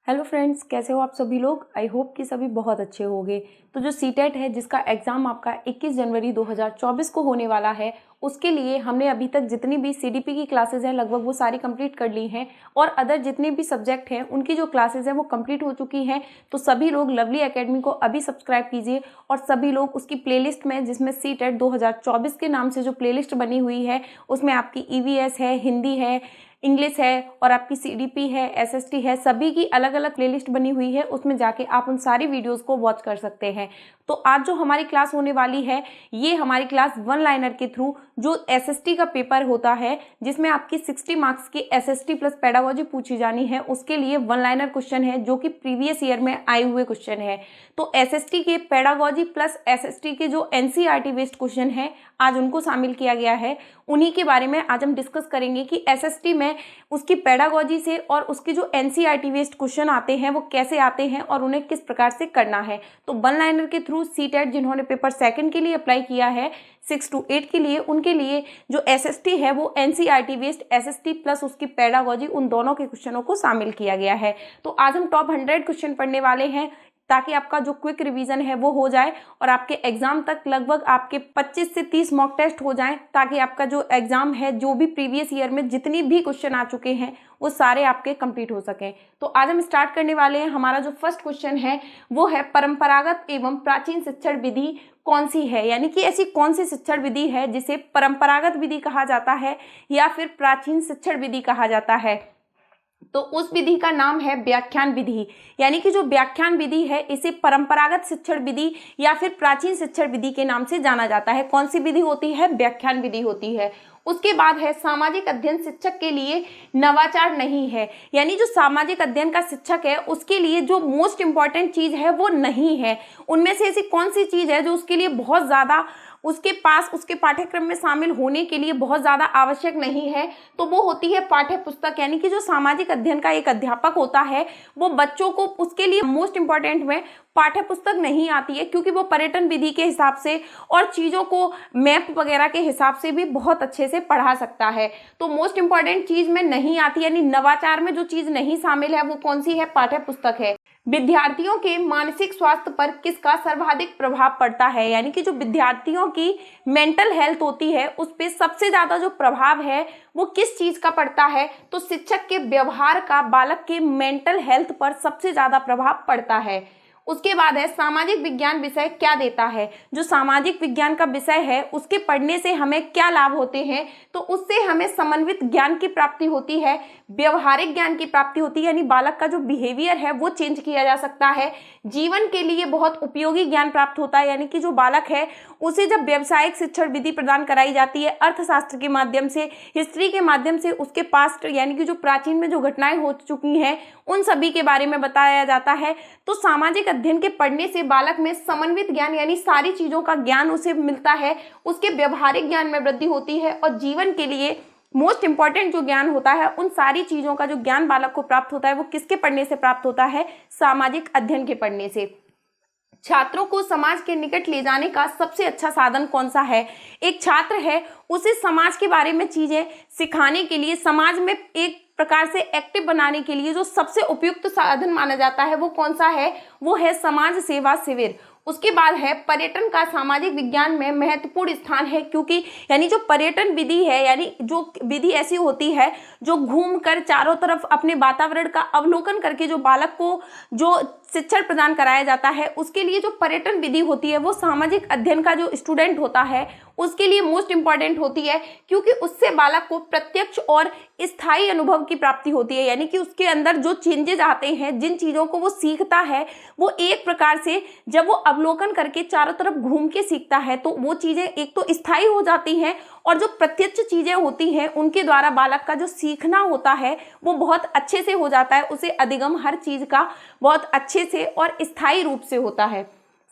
Hello friends, कैसे हो आप सभी लोग। आई होप कि सभी बहुत अच्छे होंगे। तो जो सीटेट है जिसका एग्ज़ाम आपका 21 जनवरी 2024 को होने वाला है, उसके लिए हमने अभी तक जितनी भी सीडीपी की क्लासेस हैं लगभग वो सारी कंप्लीट कर ली हैं और अदर जितने भी सब्जेक्ट हैं उनकी जो क्लासेस हैं वो कंप्लीट हो चुकी हैं। तो सभी लोग लवली एकेडमी को अभी सब्सक्राइब कीजिए और सभी लोग उसकी प्लेलिस्ट में, जिसमें सीटेट 2024 के नाम से जो प्लेलिस्ट बनी हुई है उसमें आपकी ईवीएस है, हिंदी है, इंग्लिश है और आपकी सीडीपी है, एसएसटी है, सभी की अलग अलग प्लेलिस्ट बनी हुई है। उसमें जाके आप उन सारी वीडियोस को वॉच कर सकते हैं। तो आज जो हमारी क्लास होने वाली है ये हमारी क्लास वन लाइनर के थ्रू जो एसएसटी का पेपर होता है जिसमें आपकी 60 मार्क्स की एसएसटी प्लस पेडागोजी पूछी जानी है, उसके लिए वन लाइनर क्वेश्चन है जो कि प्रीवियस ईयर में आए हुए क्वेश्चन है। तो एसएसटी के पेडागोजी प्लस एसएसटी के जो एनसीईआरटी बेस्ड क्वेश्चन है आज उनको शामिल किया गया है। उन्हीं के बारे में आज हम डिस्कस करेंगे कि एसएसटी में उसकी पेडागोजी से और उसके जो एनसीईआरटी बेस्ड क्वेश्चन आते हैं वो कैसे आते हैं और उन्हें किस प्रकार से करना है। तो वन लाइनर के थ्रू सीटेट जिन्होंने पेपर सेकंड के लिए अप्लाई किया है 6 to 8 के लिए, उनके लिए जो एसएसटी है वो एनसीईआरटी बेस्ड एसएसटी प्लस उसकी पेडागोजी उन दोनों के क्वेश्चनों को शामिल किया गया है। तो आज हम टॉप 100 क्वेश्चन पढ़ने वाले हैं ताकि आपका जो क्विक रिवीजन है वो हो जाए और आपके एग्जाम तक लगभग आपके 25 से 30 मॉक टेस्ट हो जाएं, ताकि आपका जो एग्जाम है जो भी प्रीवियस ईयर में जितनी भी क्वेश्चन आ चुके हैं वो सारे आपके कंप्लीट हो सकें। तो आज हम स्टार्ट करने वाले हैं। हमारा जो फर्स्ट क्वेश्चन है वो है परंपरागत एवं प्राचीन शिक्षण विधि कौन सी है, यानी कि ऐसी कौन सी शिक्षण विधि है जिसे परंपरागत विधि कहा जाता है या फिर प्राचीन शिक्षण विधि कहा जाता है। तो उस विधि का नाम है व्याख्यान विधि, यानी कि जो व्याख्यान विधि है इसे परंपरागत शिक्षण विधि या फिर प्राचीन शिक्षण विधि के नाम से जाना जाता है। कौन सी विधि होती है? व्याख्यान विधि होती है। उसके बाद है सामाजिक अध्ययन शिक्षक के लिए नवाचार नहीं है, यानी जो सामाजिक अध्ययन का शिक्षक है उसके लिए जो मोस्ट इंपॉर्टेंट चीज है वो नहीं है। उनमें से ऐसी कौन सी चीज है जो उसके लिए बहुत ज्यादा उसके पास उसके पाठ्यक्रम में शामिल होने के लिए बहुत ज़्यादा आवश्यक नहीं है? तो वो होती है पाठ्य पुस्तक, यानी कि जो सामाजिक अध्ययन का एक अध्यापक होता है वो बच्चों को उसके लिए मोस्ट इंपॉर्टेंट में पाठ्य पुस्तक नहीं आती है, क्योंकि वो पर्यटन विधि के हिसाब से और चीज़ों को मैप वगैरह के हिसाब से भी बहुत अच्छे से पढ़ा सकता है। तो मोस्ट इंपॉर्टेंट चीज़ में नहीं आती, यानी नवाचार में जो चीज़ नहीं शामिल है वो कौन सी है? पाठ्य पुस्तक है। विद्यार्थियों के मानसिक स्वास्थ्य पर किसका सर्वाधिक प्रभाव पड़ता है, यानी कि जो विद्यार्थियों की मेंटल हेल्थ होती है उस पर सबसे ज्यादा जो प्रभाव है वो किस चीज का पड़ता है? तो शिक्षक के व्यवहार का बालक के मेंटल हेल्थ पर सबसे ज्यादा प्रभाव पड़ता है। उसके बाद है सामाजिक विज्ञान विषय क्या देता है। जो सामाजिक विज्ञान का विषय है उसके पढ़ने से हमें क्या लाभ होते हैं? तो उससे हमें समन्वित ज्ञान की प्राप्ति होती है, व्यवहारिक ज्ञान की प्राप्ति होती है, यानी बालक का जो बिहेवियर है वो चेंज किया जा सकता है। जीवन के लिए बहुत उपयोगी ज्ञान प्राप्त होता है, यानी कि जो बालक है उसे जब व्यावसायिक शिक्षण विधि प्रदान कराई जाती है अर्थशास्त्र के माध्यम से, हिस्ट्री के माध्यम से, उसके पास्ट यानी कि जो प्राचीन में जो घटनाएं हो चुकी हैं उन सभी के बारे में बताया जाता है। तो सामाजिक अध्ययन के पढ़ने से बालक में समन्वित ज्ञान यानी सारी चीजों का ज्ञान उसे मिलता है, उसके व्यवहारिक ज्ञान में वृद्धि होती है और जीवन के लिए मोस्ट इंपॉर्टेंट जो ज्ञान होता है उन सारी चीजों का जो ज्ञान बालक को प्राप्त होता है वो किसके पढ़ने से प्राप्त होता है? सामाजिक अध्ययन के पढ़ने से। छात्रों को समाज के निकट ले जाने का सबसे अच्छा साधन कौन सा है? एक छात्र है उसे समाज के बारे में चीजें सिखाने के लिए, समाज में एक प्रकार से एक्टिव बनाने के लिए जो सबसे उपयुक्त साधन माना जाता है वो कौन सा है? वो है समाज सेवा शिविर। उसके बाद है पर्यटन का सामाजिक विज्ञान में महत्वपूर्ण स्थान है, क्योंकि यानी जो पर्यटन विधि है यानी जो विधि ऐसी होती है जो घूमकर चारों तरफ अपने वातावरण का अवलोकन करके जो बालक को जो शिक्षण प्रदान कराया जाता है उसके लिए जो पर्यटन विधि होती है वो सामाजिक अध्ययन का जो स्टूडेंट होता है उसके लिए मोस्ट इंपॉर्टेंट होती है, क्योंकि उससे बालक को प्रत्यक्ष और स्थायी अनुभव की प्राप्ति होती है, यानी कि उसके अंदर जो चेंजेस आते हैं, जिन चीज़ों को वो सीखता है वो एक प्रकार से जब वो अवलोकन करके चारों तरफ घूम के सीखता है तो वो चीज़ें एक तो स्थायी हो जाती हैं और जो प्रत्यक्ष चीज़ें होती हैं उनके द्वारा बालक का जो सीखना होता है वो बहुत अच्छे से हो जाता है, उसे अधिगम हर चीज़ का बहुत अच्छे से और स्थायी रूप से होता है।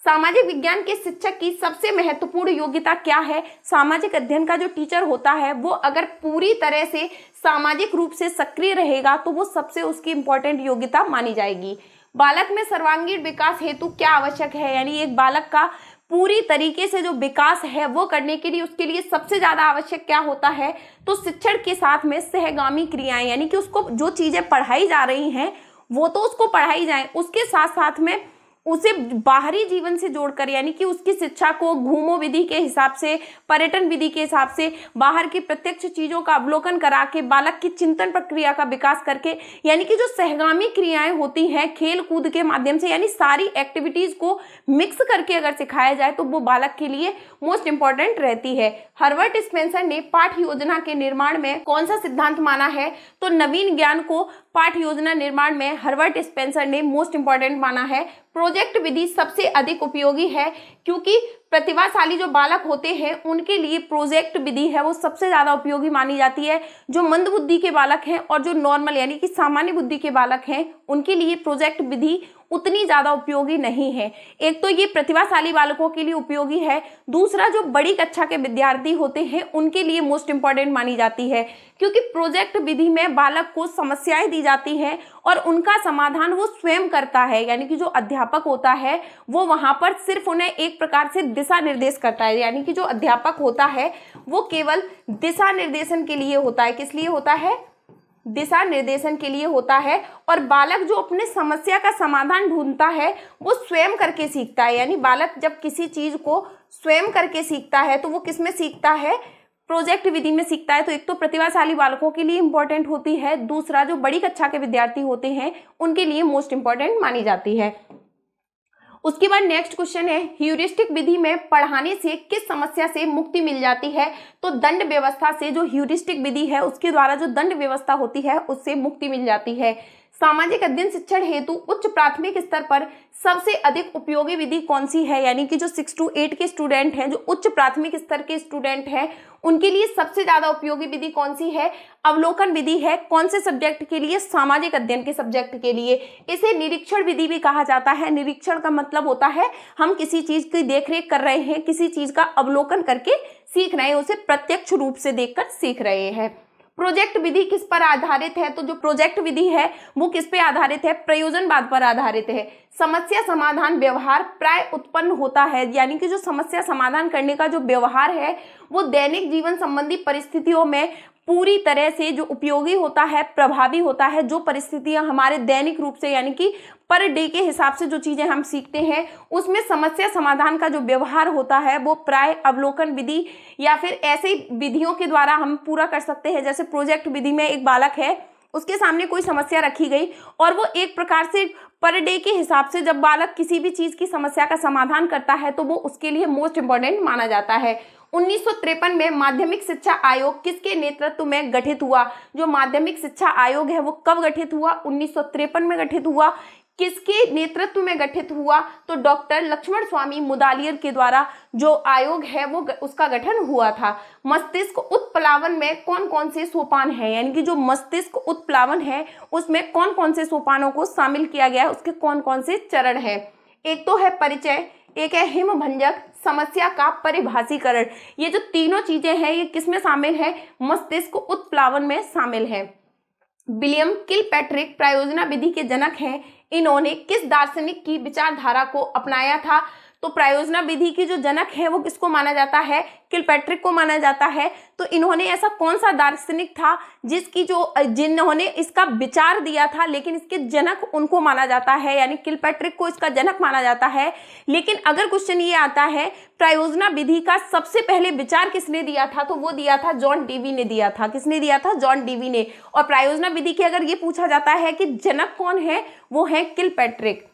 सामाजिक विज्ञान के शिक्षक की सबसे महत्वपूर्ण योग्यता क्या है? सामाजिक अध्ययन का जो टीचर होता है वो अगर पूरी तरह से सामाजिक रूप से सक्रिय रहेगा तो वो सबसे उसकी इंपॉर्टेंट योग्यता मानी जाएगी। बालक में सर्वांगीण विकास हेतु क्या आवश्यक है, यानी एक बालक का पूरी तरीके से जो विकास है वो करने के लिए उसके लिए सबसे ज्यादा आवश्यक क्या होता है? तो शिक्षण के साथ में सहगामी क्रियाएं, यानी कि उसको जो चीजें पढ़ाई जा रही हैं वो तो उसको पढ़ाई जाए, उसके साथ साथ में उसे बाहरी जीवन से जोड़कर, यानी कि उसकी शिक्षा को घूमो विधि के हिसाब से, पर्यटन विधि के हिसाब से, बाहर की प्रत्यक्ष चीजों का अवलोकन करा के बालक की चिंतन प्रक्रिया का विकास करके, यानी कि जो सहगामी क्रियाएं होती हैं खेल कूद के माध्यम से, यानी सारी एक्टिविटीज को मिक्स करके अगर सिखाया जाए तो वो बालक के लिए मोस्ट इंपॉर्टेंट रहती है। हर्बर्ट स्पेंसर ने पाठ्य योजना के निर्माण में कौन सा सिद्धांत माना है? तो नवीन ज्ञान को पाठ्य योजना निर्माण में हर्बर्ट स्पेंसर ने मोस्ट इंपॉर्टेंट माना है। प्रोजेक्ट विधि सबसे अधिक उपयोगी है, क्योंकि प्रतिभाशाली जो बालक होते हैं उनके लिए प्रोजेक्ट विधि है वो सबसे ज्यादा उपयोगी मानी जाती है। जो मंद बुद्धि के बालक हैं और जो नॉर्मल यानी कि सामान्य बुद्धि के बालक हैं उनके लिए प्रोजेक्ट विधि उतनी ज्यादा उपयोगी नहीं है। एक तो ये प्रतिभाशाली बालकों के लिए उपयोगी है, दूसरा जो बड़ी कक्षा के विद्यार्थी होते हैं उनके लिए मोस्ट इंपॉर्टेंट मानी जाती है, क्योंकि प्रोजेक्ट विधि में बालक को समस्याएं दी जाती हैं और उनका समाधान वो स्वयं करता है, यानी कि जो अध्यापक होता है वो वहां पर सिर्फ उन्हें एक प्रकार से दिशा निर्देश करता है, यानी कि जो अध्यापक होता है वो केवल दिशा निर्देशन के लिए होता है। किस लिए होता है? दिशा निर्देशन के लिए होता है। और बालक जो अपने समस्या का समाधान ढूंढता है वो स्वयं करके सीखता है, यानी बालक जब किसी चीज को स्वयं करके सीखता है तो वो किस में सीखता है? प्रोजेक्ट विधि में सीखता है। तो एक तो प्रतिभाशाली बालकों के लिए इंपॉर्टेंट होती है, दूसरा जो बड़ी कक्षा के विद्यार्थी होते हैं उनके लिए मोस्ट इंपॉर्टेंट मानी जाती है। उसके बाद नेक्स्ट क्वेश्चन है, ह्यूरिस्टिक विधि में पढ़ाने से किस समस्या से मुक्ति मिल जाती है? तो दंड व्यवस्था से, जो ह्यूरिस्टिक विधि है उसके द्वारा जो दंड व्यवस्था होती है उससे मुक्ति मिल जाती है। सामाजिक अध्ययन शिक्षण हेतु उच्च प्राथमिक स्तर पर सबसे अधिक उपयोगी विधि कौन सी है? यानी कि जो 6 to 8 के स्टूडेंट हैं, जो उच्च प्राथमिक स्तर के स्टूडेंट हैं, उनके लिए सबसे ज्यादा उपयोगी विधि कौन सी है? अवलोकन विधि है। कौन से सब्जेक्ट के लिए? सामाजिक अध्ययन के सब्जेक्ट के लिए। इसे निरीक्षण विधि भी कहा जाता है। निरीक्षण का मतलब होता है हम किसी चीज की देखरेख कर रहे हैं, किसी चीज का अवलोकन करके सीख रहे हैं, उसे प्रत्यक्ष रूप से देखकर सीख रहे हैं। प्रोजेक्ट विधि किस पर आधारित है? तो जो प्रोजेक्ट विधि है वो किस पे आधारित है? प्रयोजनवाद पर आधारित है। समस्या समाधान व्यवहार प्राय उत्पन्न होता है, यानी कि जो समस्या समाधान करने का जो व्यवहार है वो दैनिक जीवन संबंधी परिस्थितियों में पूरी तरह से जो उपयोगी होता है, प्रभावी होता है। जो परिस्थितियां हमारे दैनिक रूप से यानी कि पर डे के हिसाब से जो चीजें हम सीखते हैं उसमें समस्या समाधान का जो व्यवहार होता है वो प्राय अवलोकन विधि या फिर ऐसे विधियों के द्वारा हम पूरा कर सकते हैं। जैसे प्रोजेक्ट विधि में एक बालक है, उसके सामने कोई समस्या रखी गई और वो एक प्रकार से पर डे के हिसाब से जब बालक किसी भी चीज की समस्या का समाधान करता है तो वो उसके लिए मोस्ट इंपॉर्टेंट माना जाता है। 1953 में माध्यमिक शिक्षा आयोग किसके नेतृत्व में गठित हुआ? जो माध्यमिक शिक्षा आयोग है वो कब गठित हुआ? 1953 में गठित हुआ। किसके नेतृत्व में गठित हुआ? तो डॉक्टर लक्ष्मण स्वामी मुदालियर के द्वारा जो आयोग है वो उसका गठन हुआ था। मस्तिष्क उत्प्लावन में कौन कौन से सोपान है? यानी कि जो मस्तिष्क उत्प्लावन है उसमें कौन कौन से सोपानों को शामिल किया गया है, उसके कौन कौन से चरण है? एक तो है परिचय, एक है हिमभंजक, समस्या का परिभाषीकरण। ये जो तीनों चीजें हैं ये किसमें शामिल है? मस्तिष्क उत्प्लावन में शामिल है। विलियम किलपैट्रिक प्रायोजना विधि के जनक हैं। इन्होंने किस दार्शनिक की विचारधारा को अपनाया था? तो प्रायोजना विधि के जो जनक है वो किसको माना जाता है? किलपैट्रिक को माना जाता है। तो इन्होंने ऐसा कौन सा दार्शनिक था जिन्होंने इसका विचार दिया था, लेकिन इसके जनक उनको माना जाता है, यानी किलपैट्रिक को इसका जनक माना जाता है। लेकिन अगर क्वेश्चन ये आता है प्रायोजना विधि का सबसे पहले विचार किसने दिया था? तो वो दिया था जॉन डीवी ने दिया था। किसने दिया था? जॉन डीवी ने। और प्रायोजना विधि के अगर ये पूछा जाता है कि जनक कौन है, वो है किलपैट्रिक।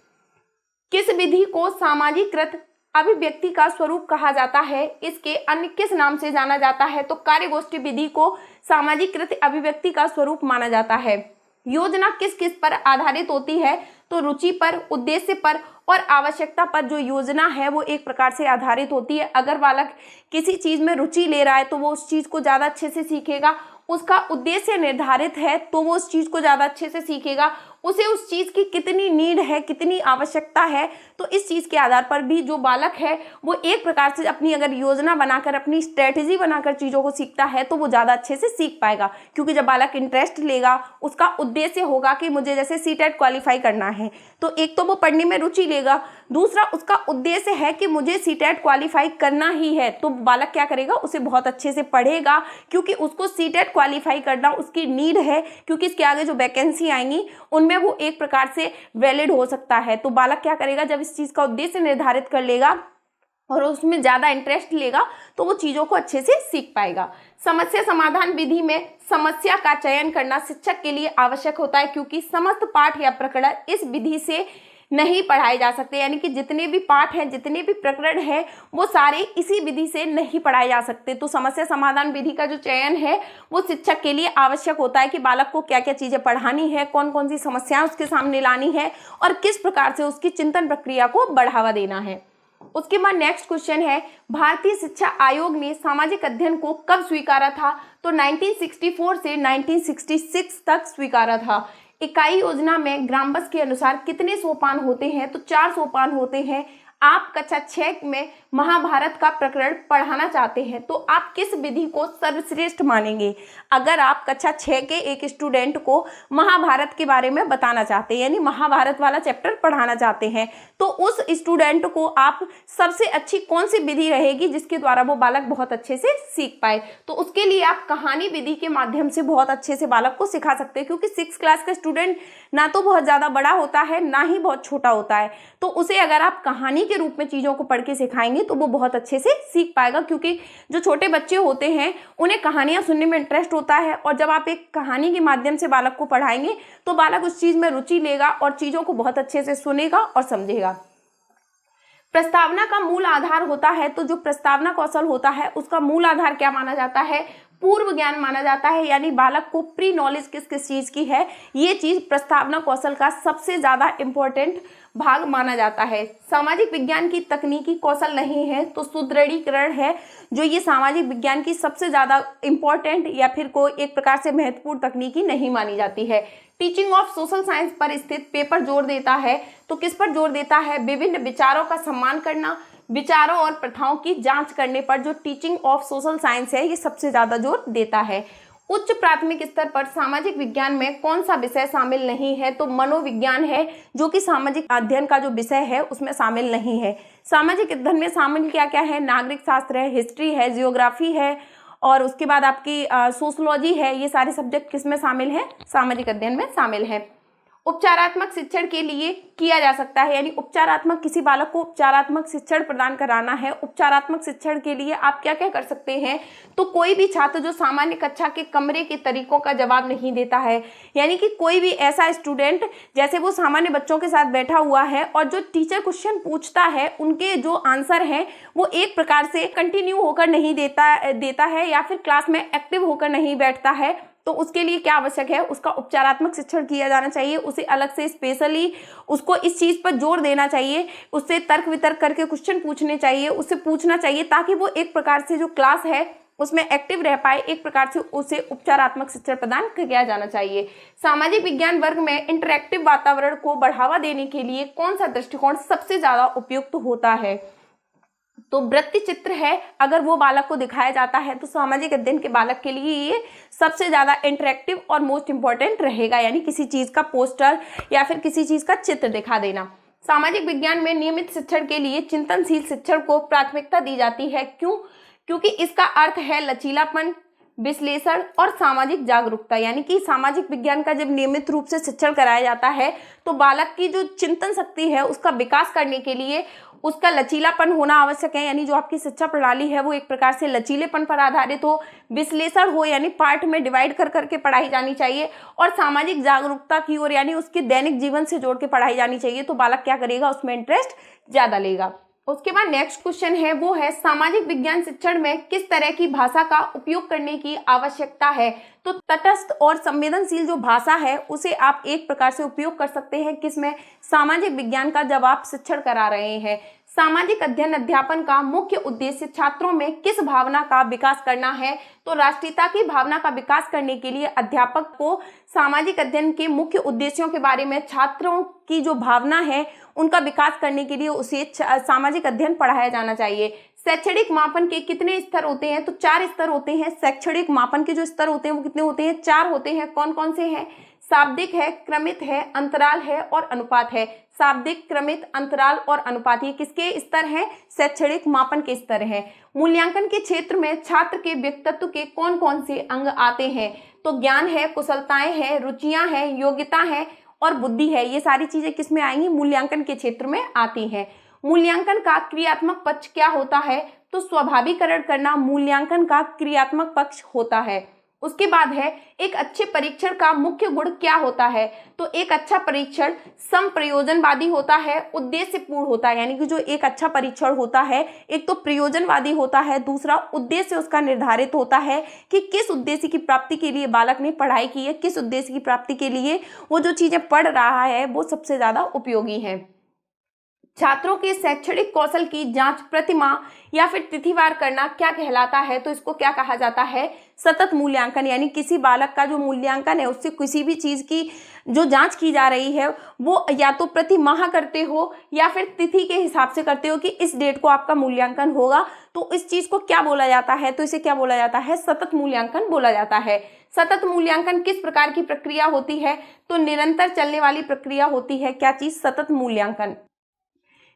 किस विधि को सामाजिकृत अभिव्यक्ति का स्वरूप कहा जाता है? इसके अन्य किस नाम से जाना जाता है? तो कार्यगोष्ठी विधि को सामाजिकृत अभिव्यक्ति का स्वरूप माना जाता है। योजना किस किस पर आधारित होती है? तो रुचि पर, उद्देश्य पर और आवश्यकता पर जो योजना है वो एक प्रकार से आधारित होती है। अगर बालक किसी चीज में रुचि ले रहा है तो वो उस चीज को ज्यादा अच्छे से सीखेगा। उसका उद्देश्य निर्धारित है तो वो उस चीज को ज्यादा अच्छे से सीखेगा। उसे उस चीज की कितनी नीड है, कितनी आवश्यकता है, तो इस चीज के आधार पर भी जो बालक है वो एक प्रकार से अपनी अगर योजना बनाकर, अपनी स्ट्रेटेजी बनाकर चीजों को सीखता है तो वो ज्यादा अच्छे से सीख पाएगा। क्योंकि जब बालक इंटरेस्ट लेगा, उसका उद्देश्य होगा कि मुझे जैसे सीटेट क्वालिफाई करना है, तो एक तो वो पढ़ने में रुचि लेगा, दूसरा उसका उद्देश्य है कि मुझे सीटेट क्वालिफाई करना ही है, तो बालक क्या करेगा? उसे बहुत अच्छे से पढ़ेगा, क्योंकि उसको सीटेट क्वालिफाई करना उसकी नीड है। क्योंकि इसके आगे जो वैकेंसी आएंगी उनमें उनमें वो एक प्रकार से वैलिड हो सकता है। तो बालक क्या करेगा, जब इस चीज़ का उद्देश्य निर्धारित कर लेगा और उसमें ज़्यादा इंटरेस्ट लेगा तो वो चीज़ों को अच्छे से सीख पाएगा। समस्या समाधान विधि में समस्या का चयन करना शिक्षक के लिए आवश्यक होता है, क्योंकि समस्त पाठ या प्रकरण इस विधि से नहीं पढ़ाए जा सकते, यानी कि जितने भी पाठ हैं, जितने भी प्रकरण हैं, वो सारे इसी विधि से नहीं पढ़ाए जा सकते। तो समस्या समाधान विधि का जो चयन है वो शिक्षक के लिए आवश्यक होता है कि बालक को क्या क्या चीज़ें पढ़ानी है, कौन कौन सी समस्याएं उसके सामने लानी है और किस प्रकार से उसकी चिंतन प्रक्रिया को बढ़ावा देना है। उसके बाद नेक्स्ट क्वेश्चन है, भारतीय शिक्षा आयोग ने सामाजिक अध्ययन को कब स्वीकारा था? तो 1964 से 1966 तक स्वीकारा था। इकाई योजना में ग्रामबस के अनुसार कितने सोपान होते हैं? तो 4 सोपान होते हैं। आप कक्षा 6 में महाभारत का प्रकरण पढ़ाना चाहते हैं तो आप किस विधि को सर्वश्रेष्ठ मानेंगे? अगर आप कक्षा 6 के एक स्टूडेंट को महाभारत के बारे में बताना चाहते हैं, यानी महाभारत वाला चैप्टर पढ़ाना चाहते हैं, तो उस स्टूडेंट को आप सबसे अच्छी कौन सी विधि रहेगी जिसके द्वारा वो बालक बहुत अच्छे से सीख पाए? तो उसके लिए आप कहानी विधि के माध्यम से बहुत अच्छे से बालक को सिखा सकते हैं, क्योंकि 6 क्लास का स्टूडेंट ना तो बहुत ज़्यादा बड़ा होता है ना ही बहुत छोटा होता है। तो उसे अगर आप कहानी के रूप में चीज़ों को पढ़ के सिखाएंगे तो वो बहुत अच्छे से सीख पाएगा, क्योंकि जो छोटे बच्चे होते हैं उन्हें कहानियाँ सुनने में इंटरेस्ट होता है, और जब आप एक कहानी के माध्यम से बालक को पढ़ाएंगे तो बालक उस चीज़ में रुचि लेगा और चीज़ों को बहुत अच्छे से सुनेगा और समझेगा। प्रस्तावना का मूल आधार होता है, तो जो प्रस्तावना कौशल होता है उसका मूल आधार क्या माना जाता है? पूर्व ज्ञान माना जाता है, यानी बालक को प्री नॉलेज किस किस चीज़ की है, ये चीज़ प्रस्तावना कौशल का सबसे ज़्यादा इम्पोर्टेंट भाग माना जाता है। सामाजिक विज्ञान की तकनीकी कौशल नहीं है तो सुदृढ़ीकरण है, जो ये सामाजिक विज्ञान की सबसे ज़्यादा इम्पोर्टेंट या फिर कोई एक प्रकार से महत्वपूर्ण तकनीकी नहीं मानी जाती है। टीचिंग ऑफ सोशल साइंस पर स्थित पेपर जोर देता है, तो किस पर जोर देता है? विभिन्न विचारों का सम्मान करना, विचारों और प्रथाओं की जांच करने पर जो टीचिंग ऑफ सोशल साइंस है ये सबसे ज़्यादा जोर देता है। उच्च प्राथमिक स्तर पर सामाजिक विज्ञान में कौन सा विषय शामिल नहीं है? तो मनोविज्ञान है, जो कि सामाजिक अध्ययन का जो विषय है उसमें शामिल नहीं है। सामाजिक अध्ययन में शामिल क्या क्या है? नागरिक शास्त्र है, हिस्ट्री है, जियोग्राफी है, और उसके बाद आपकी सोशलॉजी है। ये सारे सब्जेक्ट किस में शामिल हैं? सामाजिक अध्ययन में शामिल है। उपचारात्मक शिक्षण के लिए किया जा सकता है, यानी उपचारात्मक, किसी बालक को उपचारात्मक शिक्षण प्रदान कराना है, उपचारात्मक शिक्षण के लिए आप क्या क्या कर सकते हैं? तो कोई भी छात्र जो सामान्य कक्षा के कमरे के तरीकों का जवाब नहीं देता है, यानी कि कोई भी ऐसा स्टूडेंट जैसे वो सामान्य बच्चों के साथ बैठा हुआ है और जो टीचर क्वेश्चन पूछता है उनके जो आंसर हैं वो एक प्रकार से कंटिन्यू होकर नहीं देता है या फिर क्लास में एक्टिव होकर नहीं बैठता है, तो उसके लिए क्या आवश्यक है? उसका उपचारात्मक शिक्षण किया जाना चाहिए। उसे अलग से स्पेशली उसको इस चीज़ पर जोर देना चाहिए, उससे तर्क वितर्क करके क्वेश्चन पूछने चाहिए, उससे पूछना चाहिए, ताकि वो एक प्रकार से जो क्लास है उसमें एक्टिव रह पाए। एक प्रकार से उसे उपचारात्मक शिक्षण प्रदान किया जाना चाहिए। सामाजिक विज्ञान वर्ग में इंटरैक्टिव वातावरण को बढ़ावा देने के लिए कौन सा दृष्टिकोण सबसे ज़्यादा उपयुक्त होता है? तो वृत्ति चित्र है, अगर वो बालक को दिखाया जाता है तो सामाजिक अध्ययन के बालक के लिए ये सबसे ज़्यादा इंटरेक्टिव और मोस्ट इम्पॉर्टेंट रहेगा, यानी किसी चीज़ का पोस्टर या फिर किसी चीज़ का चित्र दिखा देना। सामाजिक विज्ञान में नियमित शिक्षण के लिए चिंतनशील शिक्षण को प्राथमिकता दी जाती है। क्यों? क्योंकि इसका अर्थ है लचीलापन, विश्लेषण और सामाजिक जागरूकता, यानी कि सामाजिक विज्ञान का जब नियमित रूप से शिक्षण कराया जाता है तो बालक की जो चिंतन शक्ति है उसका विकास करने के लिए उसका लचीलापन होना आवश्यक है, यानी जो आपकी शिक्षा प्रणाली है वो एक प्रकार से लचीलेपन पर आधारित हो, विश्लेषण हो, यानी पार्ट में डिवाइड कर करके पढ़ाई जानी चाहिए, और सामाजिक जागरूकता की ओर, यानी उसके दैनिक जीवन से जोड़ के पढ़ाई जानी चाहिए। तो बालक क्या करेगा? उसमें इंटरेस्ट ज़्यादा लेगा। उसके बाद नेक्स्ट क्वेश्चन है वो है सामाजिक विज्ञान शिक्षण में किस तरह की भाषा का उपयोग करने की आवश्यकता है? तो तटस्थ और संवेदनशील जो भाषा है उसे आप एक प्रकार से उपयोग कर सकते हैं किसमें? सामाजिक विज्ञान का जब आप शिक्षण करा रहे हैं। सामाजिक अध्ययन अध्यापन का मुख्य उद्देश्य छात्रों में किस भावना का विकास करना है? तो राष्ट्रीयता की भावना का विकास करने के लिए अध्यापक को सामाजिक अध्ययन के मुख्य उद्देश्यों के बारे में, छात्रों की जो भावना है उनका विकास करने के लिए उसे सामाजिक अध्ययन पढ़ाया जाना चाहिए। शैक्षणिक मापन के कितने स्तर होते हैं? तो 4 स्तर होते हैं। शैक्षणिक मापन के जो स्तर होते हैं वो कितने होते हैं? 4 होते हैं। कौन कौन से हैं? शाब्दिक है, क्रमित है, अंतराल है और अनुपात है। शाब्दिक, क्रमित, अंतराल और अनुपात, ये किसके स्तर हैं? शैक्षणिक मापन के स्तर हैं। मूल्यांकन के क्षेत्र में छात्र के व्यक्तित्व के कौन कौन से अंग आते हैं? तो ज्ञान है, कुशलताएं हैं, रुचियां हैं, योग्यता है और बुद्धि है, ये सारी चीजें किस में आएंगी? मूल्यांकन के क्षेत्र में आती हैं। मूल्यांकन का क्रियात्मक पक्ष क्या होता है? तो स्वाभाविकरण करना मूल्यांकन का क्रियात्मक पक्ष होता है। उसके बाद है एक अच्छे परीक्षण का मुख्य गुण क्या होता है? तो एक अच्छा परीक्षण समप्रयोजनवादी होता है, उद्देश्यपूर्ण होता है, यानी कि जो एक अच्छा परीक्षण होता है एक तो प्रयोजनवादी होता है, दूसरा उद्देश्य उसका निर्धारित होता है कि किस उद्देश्य की प्राप्ति के लिए बालक ने पढ़ाई की है, किस उद्देश्य की प्राप्ति के लिए वो जो चीजें पढ़ रहा है वो सबसे ज्यादा उपयोगी है। छात्रों के शैक्षणिक कौशल की जांच प्रतिमाह या फिर तिथिवार करना क्या कहलाता है? तो इसको क्या कहा जाता है? सतत मूल्यांकन। यानी किसी बालक का जो मूल्यांकन है उससे किसी भी चीज की जो जांच की जा रही है वो या तो प्रति माह करते हो या फिर तिथि के हिसाब से करते हो कि इस डेट को आपका मूल्यांकन होगा, तो इस चीज को क्या बोला जाता है? तो इसे क्या बोला जाता है? सतत मूल्यांकन बोला जाता है। सतत मूल्यांकन किस प्रकार की प्रक्रिया होती है? तो निरंतर चलने वाली प्रक्रिया होती है। क्या चीज? सतत मूल्यांकन।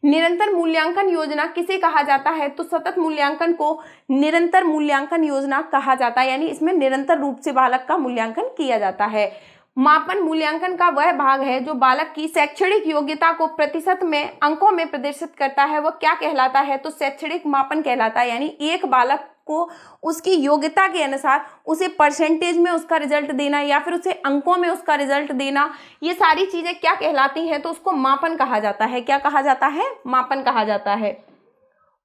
निरंतर मूल्यांकन योजना किसे कहा जाता है? तो सतत मूल्यांकन को निरंतर मूल्यांकन योजना कहा जाता है, यानी इसमें निरंतर रूप से बालक का मूल्यांकन किया जाता है। मापन मूल्यांकन का वह भाग है जो बालक की शैक्षणिक योग्यता को प्रतिशत में अंकों में प्रदर्शित करता है, वह क्या कहलाता है? तो शैक्षणिक मापन कहलाता है। यानी एक बालक को उसकी योग्यता के अनुसार उसे परसेंटेज में उसका रिजल्ट देना या फिर उसे अंकों में उसका रिजल्ट देना, ये सारी चीजें क्या कहलाती हैं? तो उसको मापन कहा जाता है। क्या कहा जाता है? मापन कहा जाता है।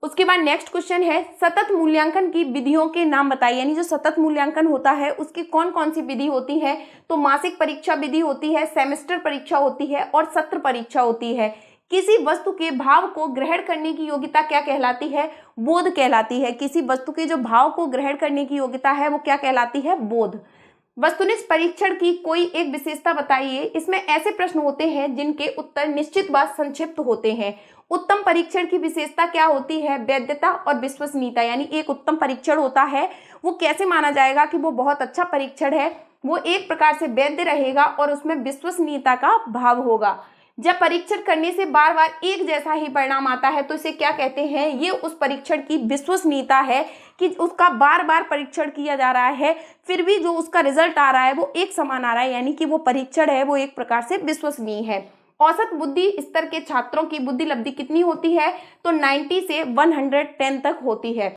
उसके बाद नेक्स्ट क्वेश्चन है सतत मूल्यांकन की विधियों के नाम बताइए। यानी जो सतत मूल्यांकन होता है उसकी कौन कौन सी विधि होती है? तो मासिक परीक्षा विधि होती है, सेमेस्टर परीक्षा होती है और सत्र परीक्षा होती है। किसी वस्तु के भाव को ग्रहण करने की योग्यता क्या कहलाती है? बोध कहलाती है। किसी वस्तु के जो भाव को ग्रहण करने की योग्यता है वो क्या कहलाती है? बोध। वस्तुनिष्ठ परीक्षण की कोई एक विशेषता बताइए। इसमें ऐसे प्रश्न होते हैं जिनके उत्तर निश्चित व संक्षिप्त होते हैं। उत्तम परीक्षण की विशेषता क्या होती है? वैधता और विश्वसनीयता। यानी एक उत्तम परीक्षण होता है वो कैसे माना जाएगा कि वो बहुत अच्छा परीक्षण है? वो एक प्रकार से वैध रहेगा और उसमें विश्वसनीयता का भाव होगा। जब परीक्षण करने से बार बार एक जैसा ही परिणाम आता है तो इसे क्या कहते हैं? ये उस परीक्षण की विश्वसनीयता है कि उसका बार बार परीक्षण किया जा रहा है फिर भी जो उसका रिजल्ट आ रहा है वो एक समान आ रहा है, यानी कि वो परीक्षण है वो एक प्रकार से विश्वसनीय है। औसत बुद्धि स्तर के छात्रों की बुद्धि लब्धि कितनी होती है? तो 90 से 110 तक होती है।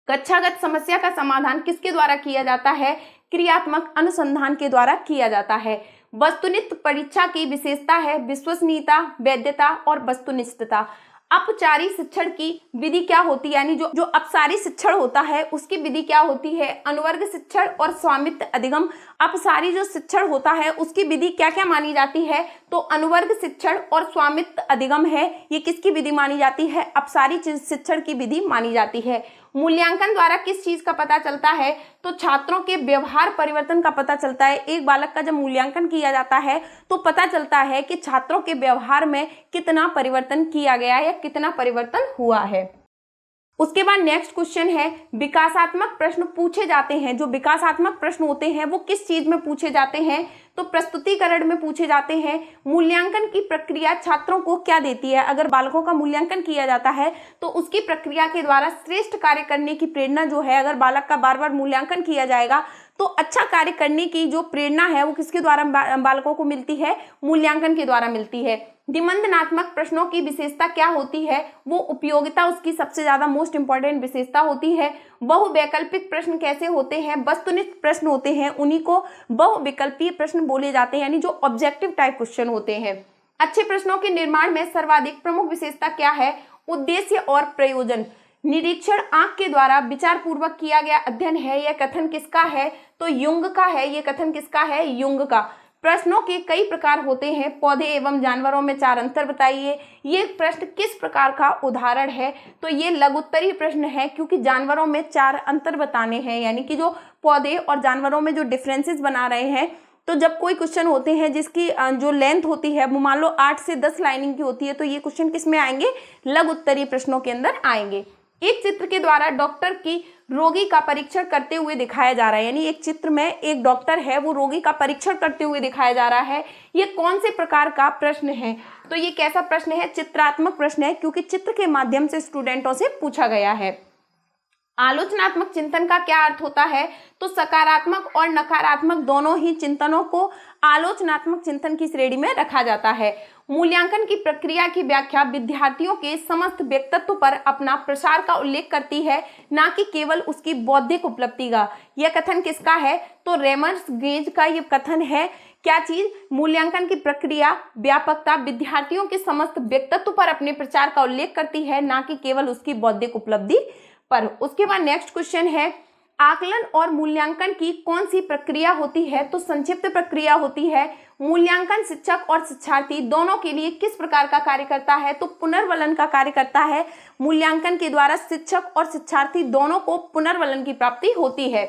कक्षागत समस्या का समाधान किसके द्वारा किया जाता है? क्रियात्मक अनुसंधान के द्वारा किया जाता है। वस्तुनिष्ठ परीक्षा की विशेषता है विश्वसनीयता, वैधता और वस्तुनिष्ठता। अपचारी शिक्षण की विधि क्या होती है? यानी जो अपसारी शिक्षण होता है उसकी विधि क्या होती है? अनुवर्ग शिक्षण और स्वामित्व अधिगम। अपसारी जो शिक्षण होता है उसकी विधि क्या क्या मानी जाती है? तो अनुवर्ग शिक्षण और स्वामित्व अधिगम है, ये किसकी विधि मानी जाती है? अपसारी शिक्षण की विधि मानी जाती है। मूल्यांकन द्वारा किस चीज का पता चलता है? तो छात्रों के व्यवहार परिवर्तन का पता चलता है। एक बालक का जब मूल्यांकन किया जाता है तो पता चलता है कि छात्रों के व्यवहार में कितना परिवर्तन किया गया है या कितना परिवर्तन हुआ है। उसके बाद नेक्स्ट क्वेश्चन है विकासात्मक प्रश्न पूछे जाते हैं। जो विकासात्मक प्रश्न होते हैं वो किस चीज में पूछे जाते हैं? तो प्रस्तुतिकरण में पूछे जाते हैं। मूल्यांकन की प्रक्रिया छात्रों को क्या देती है? अगर बालकों का मूल्यांकन किया जाता है तो उसकी प्रक्रिया के द्वारा श्रेष्ठ कार्य करने की प्रेरणा जो है, अगर बालक का बार बार मूल्यांकन किया जाएगा तो अच्छा कार्य करने की जो प्रेरणा है वो किसके द्वारा बालकों को मिलती है? मूल्यांकन के द्वारा मिलती है। निबंधनात्मक प्रश्नों की विशेषता क्या होती है? वो उपयोगिता उसकी सबसे ज्यादा मोस्ट इंपॉर्टेंट विशेषता होती है। बहुवैकल्पिक प्रश्न कैसे होते हैं? वस्तुनिष्ठ प्रश्न होते हैं, उन्हीं को बहुविकल्पीय प्रश्न बोले जाते हैं, यानी जो ऑब्जेक्टिव टाइप क्वेश्चन होते हैं। अच्छे प्रश्नों के निर्माण में सर्वाधिक प्रमुख विशेषता क्या है? उद्देश्य और प्रयोजन। निरीक्षण आंख के द्वारा विचार पूर्वक किया गया अध्ययन है, यह कथन किसका है? तो युंग का है। ये कथन किसका है? युंग का। प्रश्नों के कई प्रकार होते हैं। पौधे एवं जानवरों में 4 अंतर बताइए। ये प्रश्न किस प्रकार का उदाहरण है? तो ये लघुत्तरीय प्रश्न है क्योंकि जानवरों में 4 अंतर बताने हैं, यानी कि जो पौधे और जानवरों में जो डिफरेंसेस बना रहे हैं। तो जब कोई क्वेश्चन होते हैं जिसकी जो लेंथ होती है वो मान लो 8 से 10 लाइनिंग की होती है तो ये क्वेश्चन किस में आएंगे? लघुत्तरीय प्रश्नों के अंदर आएंगे। एक चित्र के द्वारा डॉक्टर की रोगी का परीक्षण करते हुए दिखाया जा रहा है, यानी एक चित्र में एक डॉक्टर है वो रोगी का परीक्षण करते हुए दिखाया जा रहा है। ये कौन से प्रकार का प्रश्न है? तो ये कैसा प्रश्न है? चित्रात्मक प्रश्न है क्योंकि चित्र के माध्यम से स्टूडेंटों से पूछा गया है। आलोचनात्मक चिंतन का क्या अर्थ होता है? तो सकारात्मक और नकारात्मक दोनों ही चिंतनों को आलोचनात्मक चिंतन की श्रेणी में रखा जाता है। मूल्यांकन की प्रक्रिया की व्याख्या विद्यार्थियों के समस्त व्यक्तित्व पर अपना प्रसार का उल्लेख करती है, ना कि केवल उसकी बौद्धिक उपलब्धि का। यह कथन किसका है? तो रेमर्स गेज का यह कथन है। क्या चीज? मूल्यांकन की प्रक्रिया व्यापकता विद्यार्थियों के समस्त व्यक्तित्व पर अपने प्रचार का उल्लेख करती है, ना कि केवल उसकी बौद्धिक उपलब्धि पर। उसके बाद नेक्स्ट क्वेश्चन है, आकलन और मूल्यांकन की कौन सी प्रक्रिया होती है? तो संक्षिप्त प्रक्रिया होती है। मूल्यांकन शिक्षक और शिक्षार्थी दोनों के लिए किस प्रकार का कार्य करता है? तो पुनर्वलन का कार्य करता है। मूल्यांकन के द्वारा शिक्षक और शिक्षार्थी दोनों को पुनर्वलन की प्राप्ति होती है।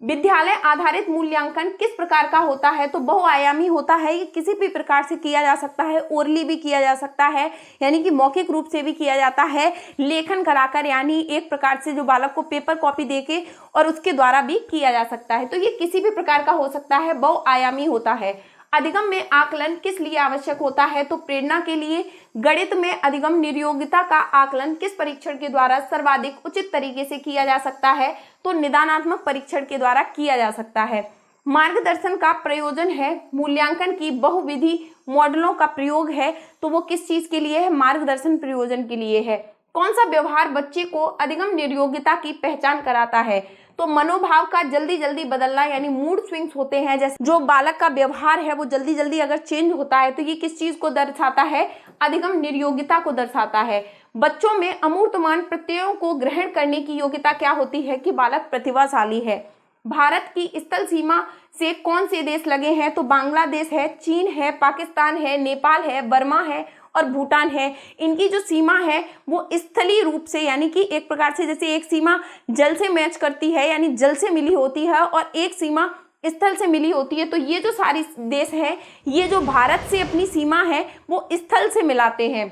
विद्यालय आधारित मूल्यांकन किस प्रकार का होता है? तो बहुआयामी होता है। ये किसी भी प्रकार से किया जा सकता है, ओरली भी किया जा सकता है, यानी कि मौखिक रूप से भी किया जाता है, लेखन कराकर, यानी एक प्रकार से जो बालक को पेपर कॉपी देके और उसके द्वारा भी किया जा सकता है। तो ये किसी भी प्रकार का हो सकता है, बहुआयामी होता है। अधिगम में आकलन किस लिए आवश्यक होता है? तो प्रेरणा के लिए। गणित में अधिगम निर्योग्यता का आकलन किस परीक्षण के द्वारा सर्वाधिक उचित तरीके से किया जा सकता है? तो निदानात्मक परीक्षण के द्वारा किया जा सकता है। मार्गदर्शन का प्रयोजन है। मूल्यांकन की बहुविधि मॉडलों का प्रयोग है, तो वो किस चीज के लिए है? मार्गदर्शन प्रयोजन के लिए है। कौन सा व्यवहार बच्चे को अधिगम निर्योग्यता की पहचान कराता है? तो मनोभाव का जल्दी जल्दी बदलना, यानी मूड स्विंग्स होते हैं। जैसे जो बालक का व्यवहार है वो जल्दी जल्दी अगर चेंज होता है, तो ये किस चीज को दर्शाता है? अधिगम निर्योग्यता को दर्शाता है। बच्चों में अमूर्तमान प्रत्ययों को ग्रहण करने की योग्यता क्या होती है? कि बालक प्रतिभाशाली है। भारत की स्थल सीमा से कौन से देश लगे हैं? तो बांग्लादेश है, चीन है, पाकिस्तान है, नेपाल है, बर्मा है और भूटान है। इनकी जो सीमा है वो स्थलीय रूप से, यानी कि एक प्रकार से जैसे एक सीमा जल से मैच करती है, यानी जल से मिली होती है, और एक सीमा स्थल से मिली होती है। तो ये जो सारी देश हैं, ये जो भारत से अपनी सीमा है वो स्थल से मिलाते हैं।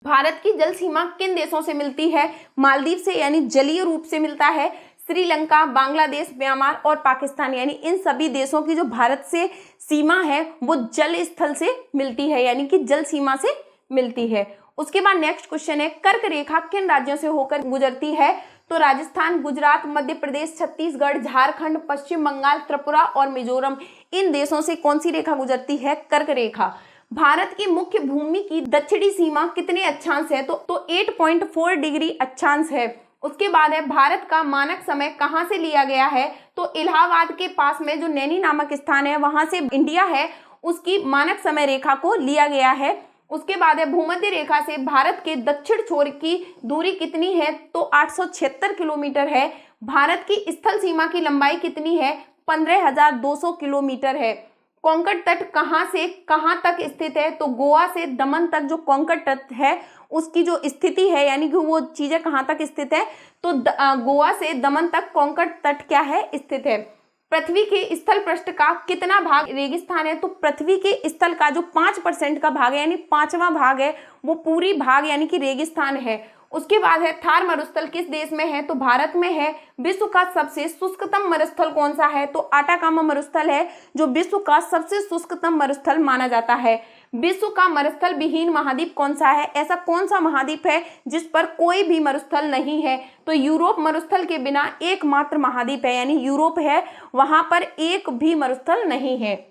भारत की जल सीमा किन देशों से मिलती है? मालदीव से, यानी जलीय रूप से मिलता है। श्रीलंका, बांग्लादेश, म्यांमार और पाकिस्तान, यानी इन सभी देशों की जो भारत से सीमा है वो जल स्थल से मिलती है, यानी कि जल सीमा से मिलती है। उसके बाद नेक्स्ट क्वेश्चन है, कर्क रेखा किन राज्यों से होकर गुजरती है? तो राजस्थान, गुजरात, मध्य प्रदेश, छत्तीसगढ़, झारखंड, पश्चिम बंगाल, त्रिपुरा और मिजोरम, इन देशों से कौन सी रेखा गुजरती है? कर्क रेखा। भारत की मुख्य भूमि की दक्षिणी सीमा कितने अक्षांश है? तो 8.4 डिग्री अक्षांश है। उसके बाद है, भारत का मानक समय कहाँ से लिया गया है? तो इलाहाबाद के पास में जो नैनी नामक स्थान है वहां से इंडिया है उसकी मानक समय रेखा को लिया गया है। उसके बाद है, भूमध्य रेखा से भारत के दक्षिण छोर की दूरी कितनी है? तो 876 किलोमीटर है। भारत की स्थल सीमा की लंबाई कितनी है? 15,200 किलोमीटर है। कोंकण तट कहाँ से कहाँ तक स्थित है? तो गोवा से दमन तक जो कोंकण तट है उसकी जो स्थिति है, यानी कि वो चीजें कहाँ तक स्थित है? तो गोवा से दमन तक कोंकण तट क्या है? स्थित है। पृथ्वी के स्थल पृष्ठ का कितना भाग रेगिस्तान है? तो पृथ्वी के स्थल का जो 5% का भाग है, यानी 5वां भाग है, वो पूरी भाग यानी कि रेगिस्तान है। उसके बाद है, थार मरुस्थल किस देश में है? तो भारत में है। विश्व का सबसे शुष्कतम मरुस्थल कौन सा है? तो आटाकामा मरुस्थल है जो विश्व का सबसे शुष्कतम मरुस्थल माना जाता है। विश्व का मरुस्थल विहीन महाद्वीप कौन सा है? ऐसा कौन सा महाद्वीप है जिस पर कोई भी मरुस्थल नहीं है? तो यूरोप मरुस्थल के बिना एकमात्र महाद्वीप है, यानी यूरोप है, वहां पर एक भी मरुस्थल नहीं है।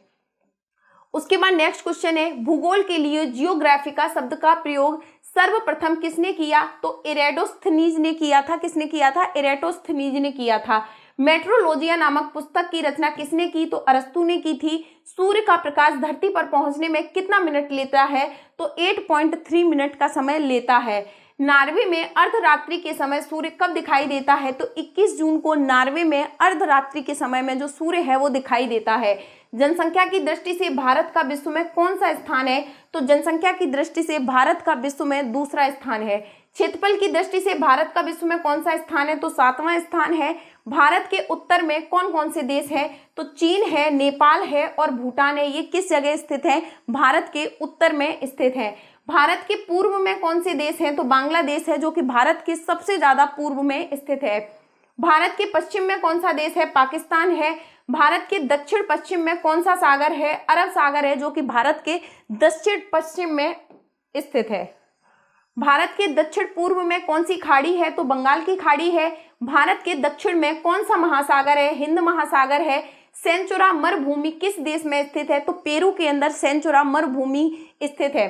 उसके बाद नेक्स्ट क्वेश्चन है, भूगोल के लिए जियोग्राफिका शब्द का प्रयोग सर्वप्रथम किसने किया? तो इरेटोस्थनीज ने किया था। किसने किया था? इरेटोस्थनीज ने किया था। मेट्रोलॉजिया नामक पुस्तक की रचना किसने की? तो अरस्तु ने की थी। सूर्य का प्रकाश धरती पर पहुंचने में कितना मिनट लेता है? तो 8.3 मिनट का समय लेता है। नॉर्वे में अर्धरात्रि के समय सूर्य कब दिखाई देता है? तो 21 जून को नॉर्वे में अर्धरात्रि के समय में जो सूर्य है वो दिखाई देता है। जनसंख्या की दृष्टि से भारत का विश्व में कौन सा स्थान है? तो जनसंख्या की दृष्टि से भारत का विश्व में दूसरा स्थान है। क्षेत्रफल की दृष्टि से भारत का विश्व में कौन सा स्थान है? तो 7वां स्थान है। भारत के उत्तर में कौन कौन से देश हैं? तो चीन है, नेपाल है और भूटान है। ये किस जगह स्थित है? भारत के उत्तर में स्थित है। भारत के पूर्व में कौन से देश हैं? तो बांग्लादेश है जो कि भारत के सबसे ज्यादा पूर्व में स्थित है। भारत के पश्चिम में कौन सा देश है? पाकिस्तान है। भारत के दक्षिण पश्चिम में कौन सा सागर है? अरब सागर है जो कि भारत के दक्षिण पश्चिम में स्थित है। भारत के दक्षिण पूर्व में कौन सी खाड़ी है? तो बंगाल की खाड़ी है। भारत के दक्षिण में कौन सा महासागर है? हिंद महासागर है। सेंचुरा मरुभूमि किस देश में स्थित है? तो पेरू के अंदर सेंचुरा मरुभूमि स्थित है।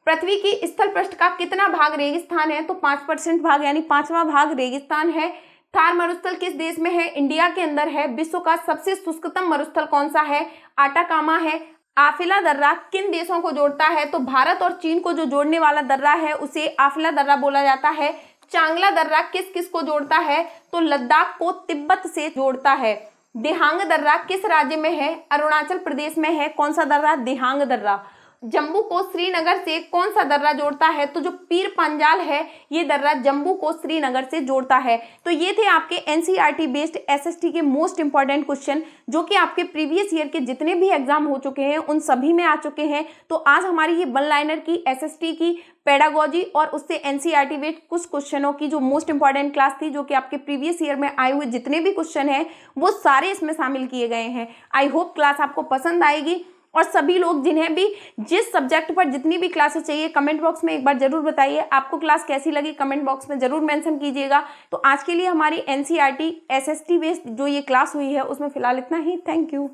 पृथ्वी की स्थल पृष्ठ का कितना भाग रेगिस्तान है? तो 5% भाग यानी 5वां भाग रेगिस्तान है। थार मरुस्थल किस देश में है? इंडिया के अंदर है। विश्व का सबसे शुष्कतम मरुस्थल कौन सा है? आटाकामा है। आफिला दर्रा किन देशों को जोड़ता है? तो भारत और चीन को जो जोड़ने वाला दर्रा है उसे आफिला दर्रा बोला जाता है। चांगला दर्रा किस किस को जोड़ता है? तो लद्दाख को तिब्बत से जोड़ता है। दिहांग दर्रा किस राज्य में है? अरुणाचल प्रदेश में है। कौन सा दर्रा? दिहांग दर्रा। जम्मू को श्रीनगर से कौन सा दर्रा जोड़ता है? तो जो पीर पंजाल है ये दर्रा जम्मू को श्रीनगर से जोड़ता है। तो ये थे आपके एनसीईआरटी बेस्ड एसएसटी के मोस्ट इंपॉर्टेंट क्वेश्चन जो कि आपके प्रीवियस ईयर के जितने भी एग्जाम हो चुके हैं उन सभी में आ चुके हैं। तो आज हमारी ये वन लाइनर की एसएसटी की पेडागोजी और उससे एनसीईआरटी बेस्ड कुछ क्वेश्चनों की जो मोस्ट इंपॉर्टेंट क्लास थी जो कि आपके प्रीवियस ईयर में आए हुए जितने भी क्वेश्चन हैं वो सारे इसमें शामिल किए गए हैं। आई होप क्लास आपको पसंद आएगी और सभी लोग जिन्हें भी जिस सब्जेक्ट पर जितनी भी क्लासेस चाहिए कमेंट बॉक्स में एक बार जरूर बताइए आपको क्लास कैसी लगी, कमेंट बॉक्स में जरूर मेंशन कीजिएगा। तो आज के लिए हमारी एनसीईआरटी एसएसटी बेस्ड जो ये क्लास हुई है उसमें फिलहाल इतना ही। Thank you.